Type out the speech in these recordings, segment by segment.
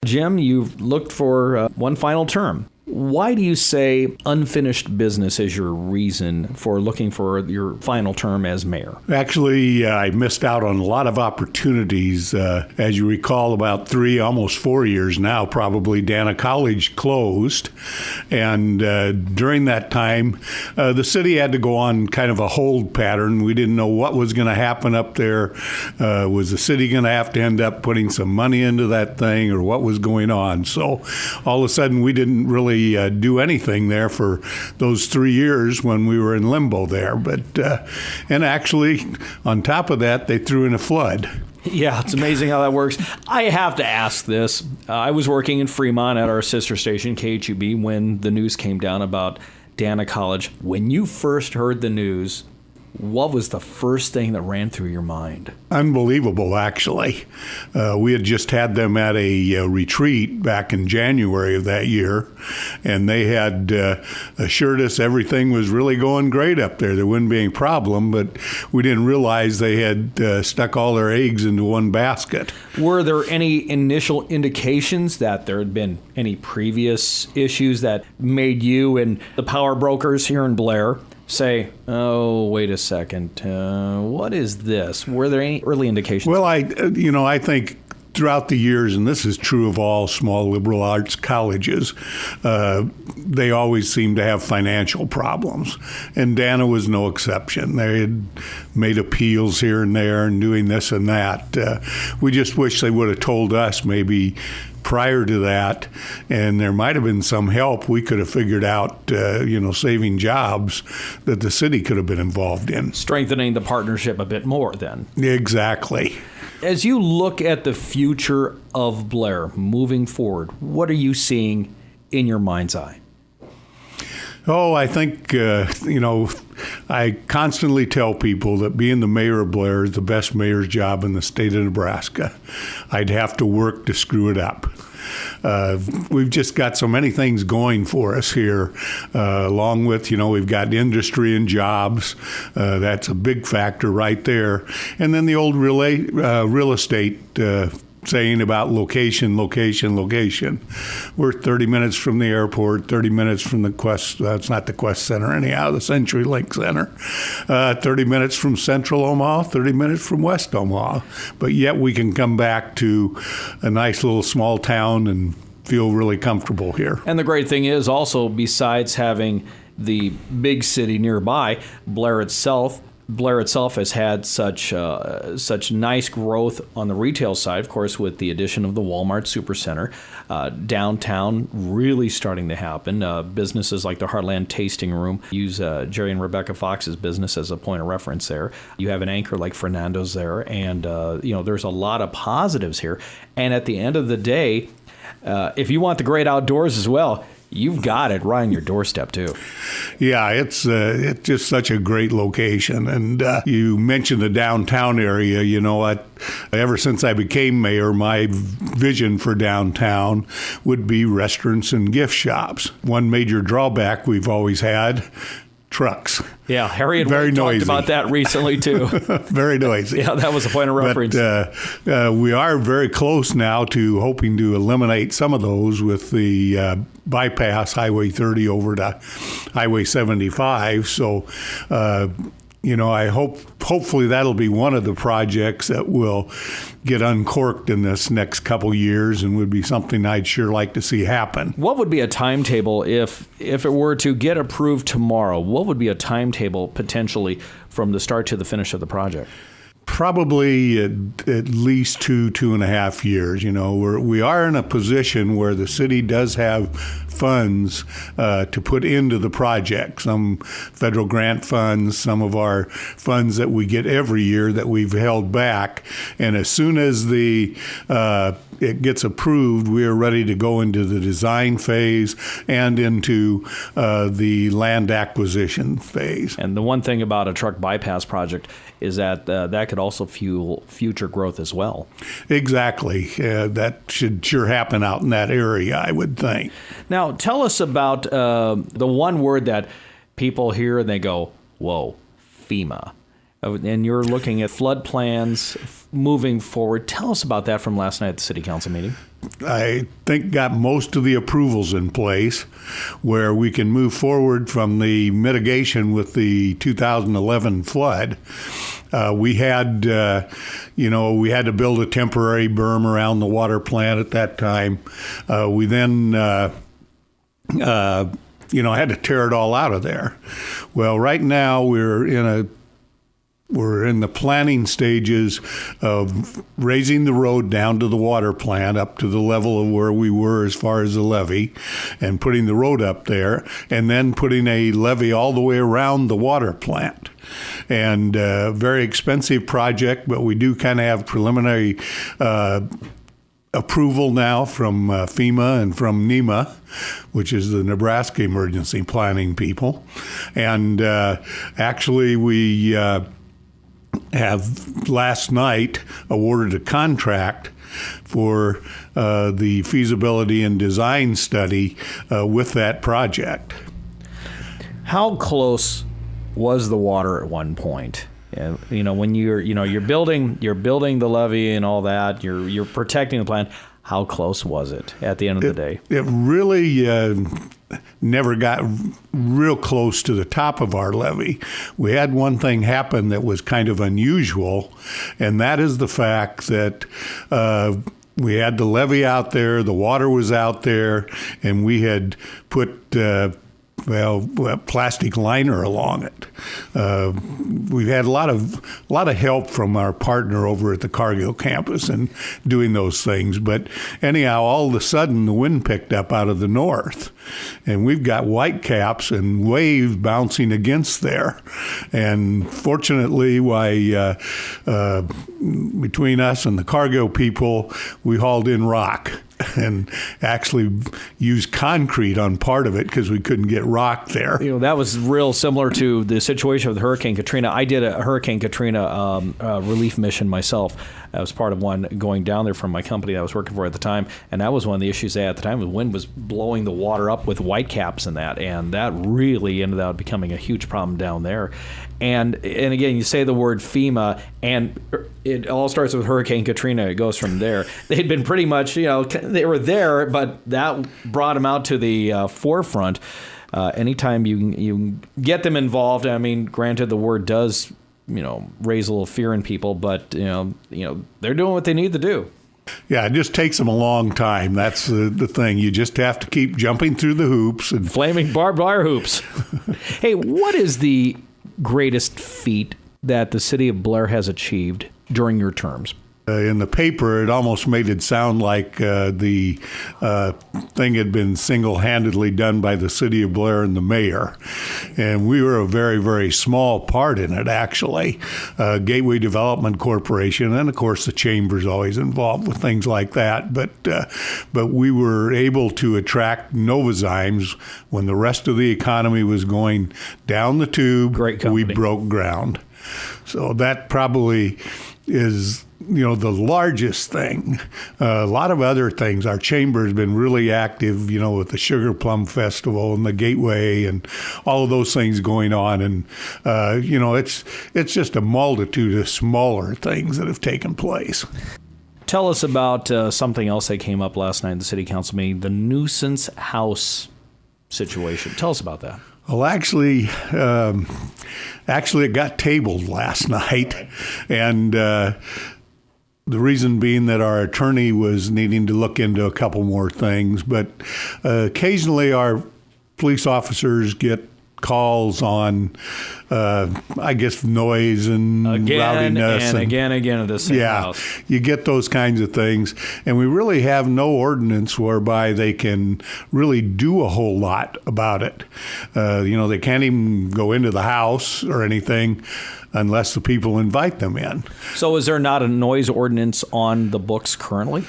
Jim, you've looked for one final term. Why do you say unfinished business is your reason for looking for your final term as mayor? Actually, I missed out on a lot of opportunities. As you recall, about 3, almost 4 years now, probably, Dana College closed. And during that time, the city had to go on kind of a hold pattern. We didn't know what was going to happen up there. Was the city going to have to end up putting some money into that thing, or what was going on? So all of a sudden, we didn't really do anything there for those 3 years when we were in limbo there. But and actually, on top of that, they threw in a flood. Yeah, it's amazing how that works. I have to ask this. I was working in Fremont at our sister station, KHUB, when the news came down about Dana College. When you first heard the news, what was the first thing that ran through your mind? Unbelievable, actually. We had just had them at a retreat back in January of that year, and they had assured us everything was really going great up there. There wouldn't be any problem, but we didn't realize they had stuck all their eggs into one basket. Were there any initial indications that there had been any previous issues that made you and the power brokers here in Blair say, oh, wait a second, what is this? Were there any early indications? Well, I think throughout the years, and this is true of all small liberal arts colleges, they always seem to have financial problems. And Dana was no exception. They had made appeals here and there and doing this and that. We just wish they would have told us maybe prior to that, and there might have been some help we could have figured out, saving jobs that the city could have been involved in. Strengthening the partnership a bit more then. Exactly. As you look at the future of Blair moving forward, what are you seeing in your mind's eye? Oh, I think, I constantly tell people that being the mayor of Blair is the best mayor's job in the state of Nebraska. I'd have to work to screw it up. We've just got so many things going for us here, along with, we've got industry and jobs. That's a big factor right there. And then the old real estate saying about location. We're 30 minutes from the airport, 30 minutes from the Quest, it's not the Quest Center anyhow, the CenturyLink Center, 30 minutes from Central Omaha, 30 minutes from West Omaha. But yet we can come back to a nice little small town and feel really comfortable here. And the great thing is also, besides having the big city nearby, Blair itself has had such nice growth on the retail side, of course, with the addition of the Walmart Supercenter. Downtown really starting to happen. Businesses like the Heartland Tasting Room use Jerry and Rebecca Fox's business as a point of reference there. You have an anchor like Fernando's there, and there's a lot of positives here. And at the end of the day, if you want the great outdoors as well, you've got it right on your doorstep, too. Yeah, it's just such a great location. And you mentioned the downtown area. You know what? Ever since I became mayor, my vision for downtown would be restaurants and gift shops. One major drawback we've always had, trucks. Yeah, Harry and Wade talked about that recently, too. Very noisy. Yeah, that was a point of reference. But we are very close now to hoping to eliminate some of those with the bypass Highway 30 over to Highway 75. So, I hopefully that'll be one of the projects that will get uncorked in this next couple years, and would be something I'd sure like to see happen. What would be a timetable if it were to get approved tomorrow? What would be a timetable potentially from the start to the finish of the project? Probably at least 2.5 years. We are in a position where the city does have funds to put into the project. Some federal grant funds, some of our funds that we get every year that we've held back. And as soon as it gets approved, we are ready to go into the design phase and into the land acquisition phase. And the one thing about a truck bypass project is that that could also fuel future growth as well. Exactly. That should sure happen out in that area, I would think. Now, tell us about the one word that people hear and they go, whoa, FEMA. And you're looking at flood plans moving forward. Tell us about that from last night at the City Council meeting. I think, got most of the approvals in place where we can move forward from the mitigation with the 2011 flood. We had to build a temporary berm around the water plant at that time. We then, had to tear it all out of there. Well, right now we're in the planning stages of raising the road down to the water plant up to the level of where we were as far as the levee, and putting the road up there, and then putting a levee all the way around the water plant. And very expensive project, but we do kind of have preliminary approval now from FEMA and from NEMA, which is the Nebraska Emergency Planning people. And actually we have last night awarded a contract for the feasibility and design study with that project. How close was the water at one point? When you're building the levee and all that, you're protecting the plant. How close was it at the end of the day? It really never got real close to the top of our levee. We had one thing happen that was kind of unusual, and that is the fact that we had the levee out there, the water was out there, and we had put plastic liner along it. We've had a lot of help from our partner over at the Cargill campus in doing those things. But anyhow, all of a sudden the wind picked up out of the north, and we've got white caps and waves bouncing against there. And fortunately, between us and the Cargill people, we hauled in rock and actually used concrete on part of it because we couldn't get rock there. That was real similar to the situation with Hurricane Katrina. I did a Hurricane Katrina relief mission myself. I was part of one going down there from my company I was working for at the time, and that was one of the issues they had at the time. The wind was blowing the water up with whitecaps and that really ended up becoming a huge problem down there. And again, you say the word FEMA, and it all starts with Hurricane Katrina. It goes from there. They'd been pretty much, they were there, but that brought them out to the forefront. Anytime you get them involved, I mean, granted, the word does, raise a little fear in people, but they're doing what they need to do. Yeah, it just takes them a long time. That's the thing. You just have to keep jumping through the hoops and flaming barbed wire hoops. Hey, what is the greatest feat that the city of Blair has achieved during your terms? In the paper, it almost made it sound like the thing had been single-handedly done by the city of Blair and the mayor. And we were a very, very small part in it, actually. Gateway Development Corporation, and of course the chamber's always involved with things like that. But we were able to attract Novozymes when the rest of the economy was going down the tube. Great company. We broke ground. So that probably is the largest thing. A lot of other things. Our chamber has been really active, with the Sugar Plum Festival and the Gateway and all of those things going on. And, it's just a multitude of smaller things that have taken place. Tell us about something else that came up last night in the city council meeting, the nuisance house situation. Tell us about that. Well, actually, it got tabled last night, and the reason being that our attorney was needing to look into a couple more things. But occasionally our police officers get calls on, noise and rowdiness. Again at the same house. You get those kinds of things. And we really have no ordinance whereby they can really do a whole lot about it. They can't even go into the house or anything unless the people invite them in. So is there not a noise ordinance on the books currently?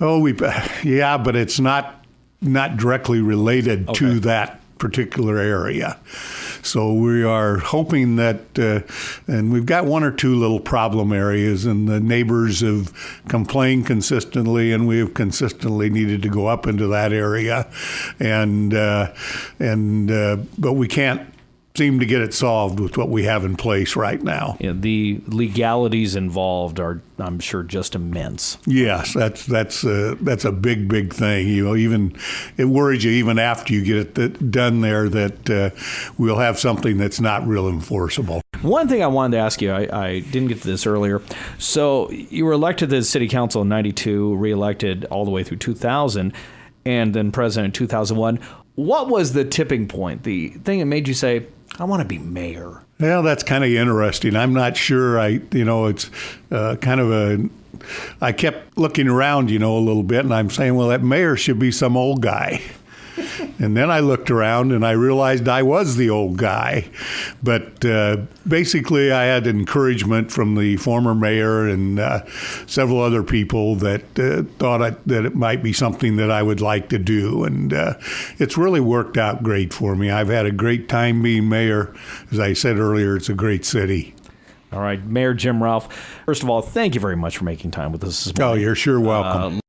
Oh, but it's not directly related to that particular area. So we are hoping that, and we've got one or two little problem areas, and the neighbors have complained consistently, and we have consistently needed to go up into that area, but we can't seem to get it solved with what we have in place right now. Yeah, the legalities involved are, I'm sure, just immense. Yes, that's a big thing. Even it worries you even after you get it done there that we'll have something that's not real enforceable. One thing I wanted to ask you, I didn't get to this earlier. So you were elected to the city council in 92, reelected all the way through 2000, and then president in 2001. What was the tipping point, the thing that made you say, I want to be mayor? Well, that's kind of interesting. I'm not sure. It's kind of I kept looking around, a little bit, and I'm saying, well, that mayor should be some old guy. And then I looked around and I realized I was the old guy. But basically, I had encouragement from the former mayor and several other people that thought that it might be something that I would like to do. And it's really worked out great for me. I've had a great time being mayor. As I said earlier, it's a great city. All right, Mayor Jim Realph, first of all, thank you very much for making time with us this morning. Oh, you're sure welcome.